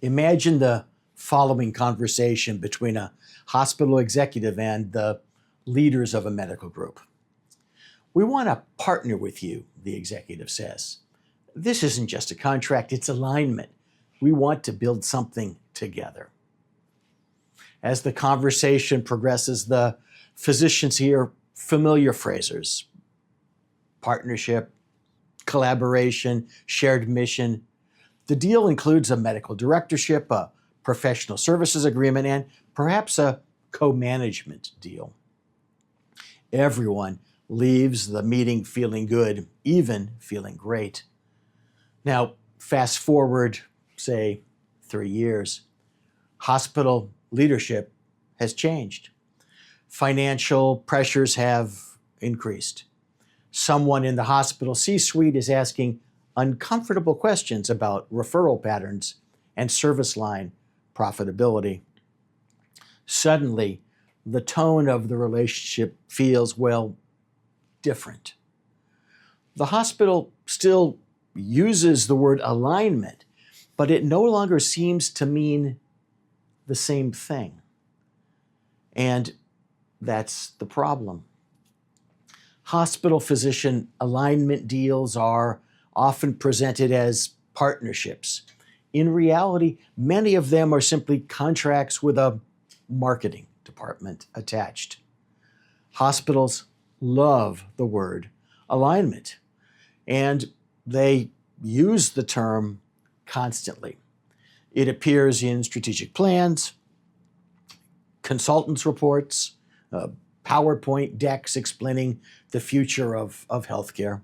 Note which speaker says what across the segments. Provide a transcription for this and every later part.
Speaker 1: Imagine the following conversation between a hospital executive and the leaders of a medical group. "We want to partner with you," the executive says. "This isn't just a contract, it's alignment. We want to build something together." As the conversation progresses, the physicians hear familiar phrases: partnership, collaboration, shared mission. The deal includes a medical directorship, a professional services agreement, and perhaps a co-management deal. Everyone leaves the meeting feeling good, even feeling great. Now, fast forward, say, 3 years. Hospital leadership has changed. Financial pressures have increased. Someone in the hospital C-suite is asking uncomfortable questions about referral patterns and service line profitability. Suddenly, the tone of the relationship feels, well, different. The hospital still uses the word alignment, but it no longer seems to mean the same thing. And that's the problem. Hospital-physician alignment deals are often presented as partnerships. In reality, many of them are simply contracts with a marketing department attached. Hospitals love the word alignment, and they use the term constantly. It appears in strategic plans, consultants' reports, PowerPoint decks explaining the future of healthcare.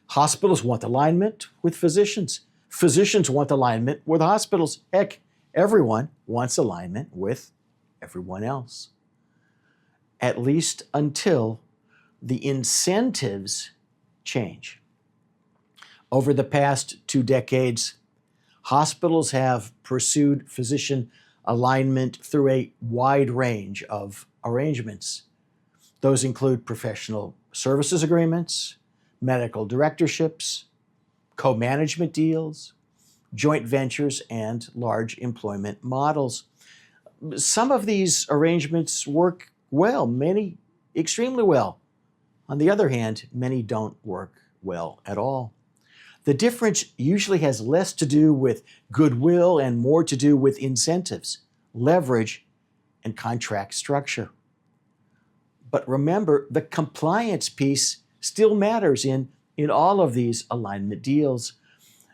Speaker 1: Hospitals want alignment with physicians. Physicians want alignment with hospitals. Heck, everyone wants alignment with everyone else. At least until the incentives change. Over the past 2 decades, hospitals have pursued physician alignment through a wide range of arrangements. Those include professional services agreements, medical directorships, co-management deals, joint ventures, and large employment models. Some of these arrangements work well, many extremely well. On the other hand, many don't work well at all. The difference usually has less to do with goodwill and more to do with incentives, leverage, and contract structure. But remember, the compliance piece still matters in all of these alignment deals.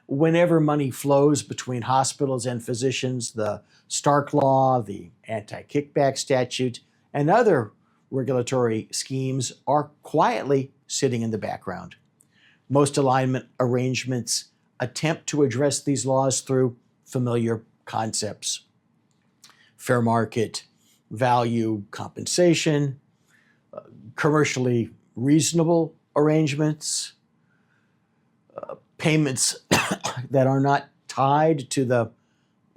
Speaker 1: Whenever money flows between hospitals and physicians, the Stark Law, the anti-kickback statute, and other regulatory schemes are quietly sitting in the background. Most alignment arrangements attempt to address these laws through familiar concepts: fair market value compensation, commercially reasonable arrangements, payments that are not tied to the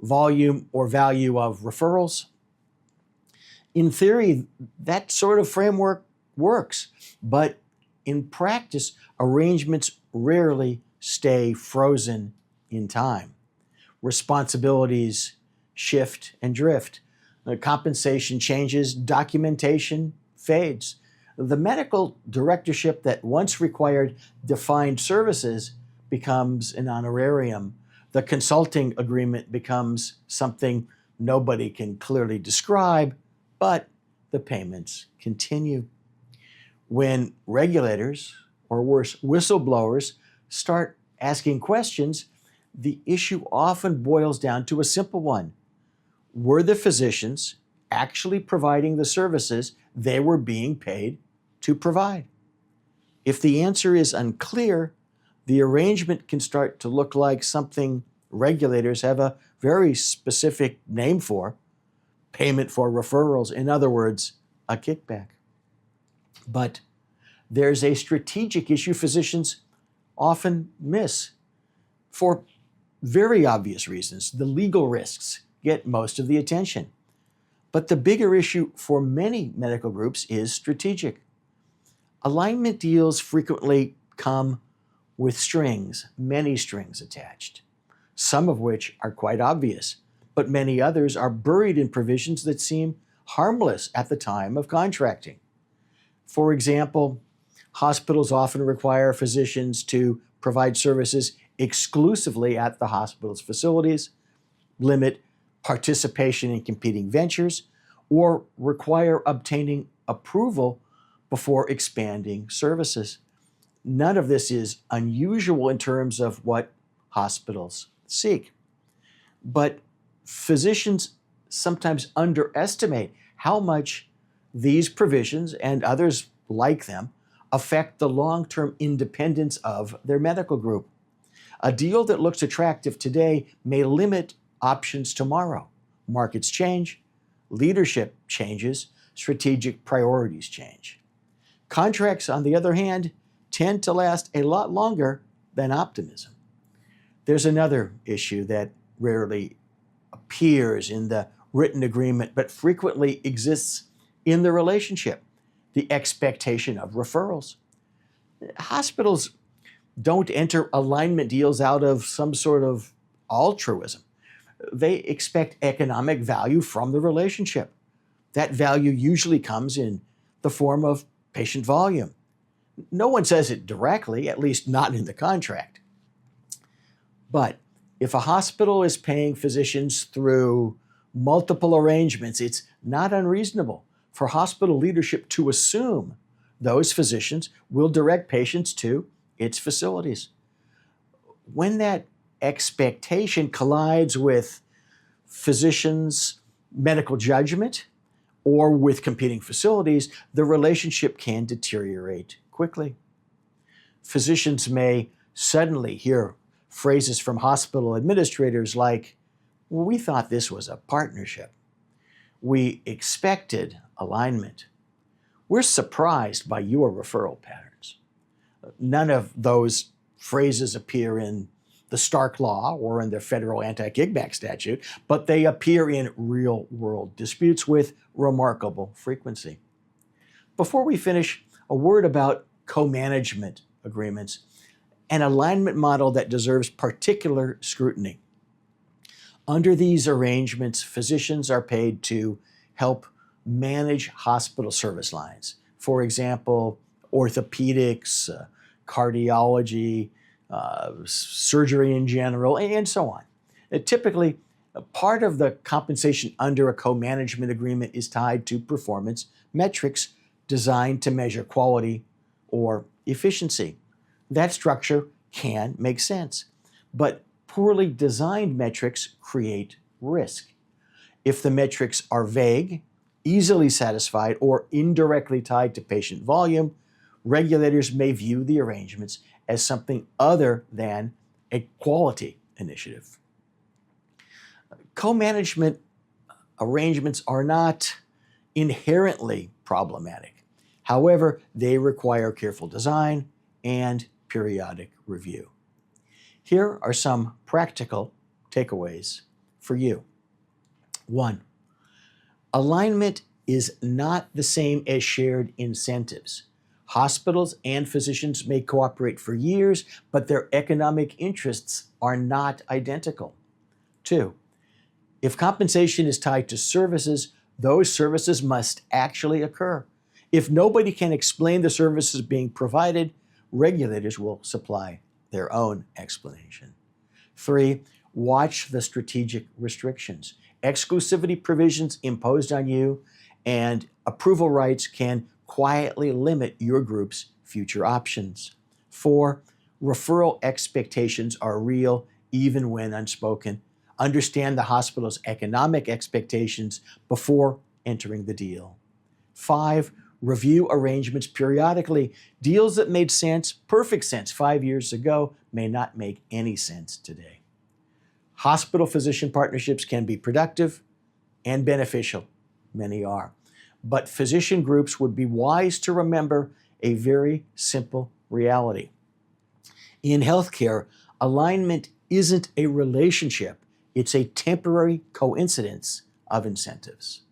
Speaker 1: volume or value of referrals. In theory, that sort of framework works, but in practice, arrangements rarely stay frozen in time. Responsibilities shift and drift. Compensation changes, documentation fades. The medical directorship that once required defined services becomes an honorarium. The consulting agreement becomes something nobody can clearly describe, but the payments continue. When regulators, or worse, whistleblowers, start asking questions, the issue often boils down to a simple one. Were the physicians actually providing the services they were being paid to provide? If the answer is unclear, the arrangement can start to look like something regulators have a very specific name for: payment for referrals. In other words, a kickback. But there's a strategic issue physicians often miss for very obvious reasons. The legal risks get most of the attention. But the bigger issue for many medical groups is strategic. Alignment deals frequently come with strings, many strings attached, some of which are quite obvious, but many others are buried in provisions that seem harmless at the time of contracting. For example, hospitals often require physicians to provide services exclusively at the hospital's facilities, limit participation in competing ventures, or require obtaining approval before expanding services. None of this is unusual in terms of what hospitals seek. But physicians sometimes underestimate how much these provisions and others like them affect the long-term independence of their medical group. A deal that looks attractive today may limit options tomorrow. Markets change, leadership changes, strategic priorities change. Contracts, on the other hand, tend to last a lot longer than optimism. There's another issue that rarely appears in the written agreement, but frequently exists in the relationship: the expectation of referrals. Hospitals don't enter alignment deals out of some sort of altruism. They expect economic value from the relationship. That value usually comes in the form of patient volume. No one says it directly, at least not in the contract. But if a hospital is paying physicians through multiple arrangements, it's not unreasonable for hospital leadership to assume those physicians will direct patients to its facilities. When that expectation collides with physicians' medical judgment or with competing facilities, the relationship can deteriorate quickly. Physicians may suddenly hear phrases from hospital administrators like, "Well, we thought this was a partnership. We expected alignment. We're surprised by your referral patterns." None of those phrases appear in the Stark Law or in the federal anti-kickback statute, but they appear in real-world disputes with remarkable frequency. Before we finish, a word about co-management agreements, an alignment model that deserves particular scrutiny. Under these arrangements, physicians are paid to help manage hospital service lines. For example, orthopedics, cardiology, surgery in general, and so on. Typically, part of the compensation under a co-management agreement is tied to performance metrics designed to measure quality or efficiency. That structure can make sense, but poorly designed metrics create risk. If the metrics are vague, easily satisfied, or indirectly tied to patient volume, regulators may view the arrangements as something other than a quality initiative. Co-management arrangements are not inherently problematic. However, they require careful design and periodic review. Here are some practical takeaways for you. 1. Alignment is not the same as shared incentives. Hospitals and physicians may cooperate for years, but their economic interests are not identical. 2. If compensation is tied to services, those services must actually occur. If nobody can explain the services being provided, regulators will supply their own explanation. 3. Watch the strategic restrictions. Exclusivity provisions imposed on you and approval rights can quietly limit your group's future options. 4. Referral expectations are real even when unspoken. Understand the hospital's economic expectations before entering the deal. 5. Review arrangements periodically. Deals that made sense, perfect sense 5 years ago, may not make any sense today. Hospital-physician partnerships can be productive and beneficial. Many are. But physician groups would be wise to remember a very simple reality. In healthcare, alignment isn't a relationship. It's a temporary coincidence of incentives.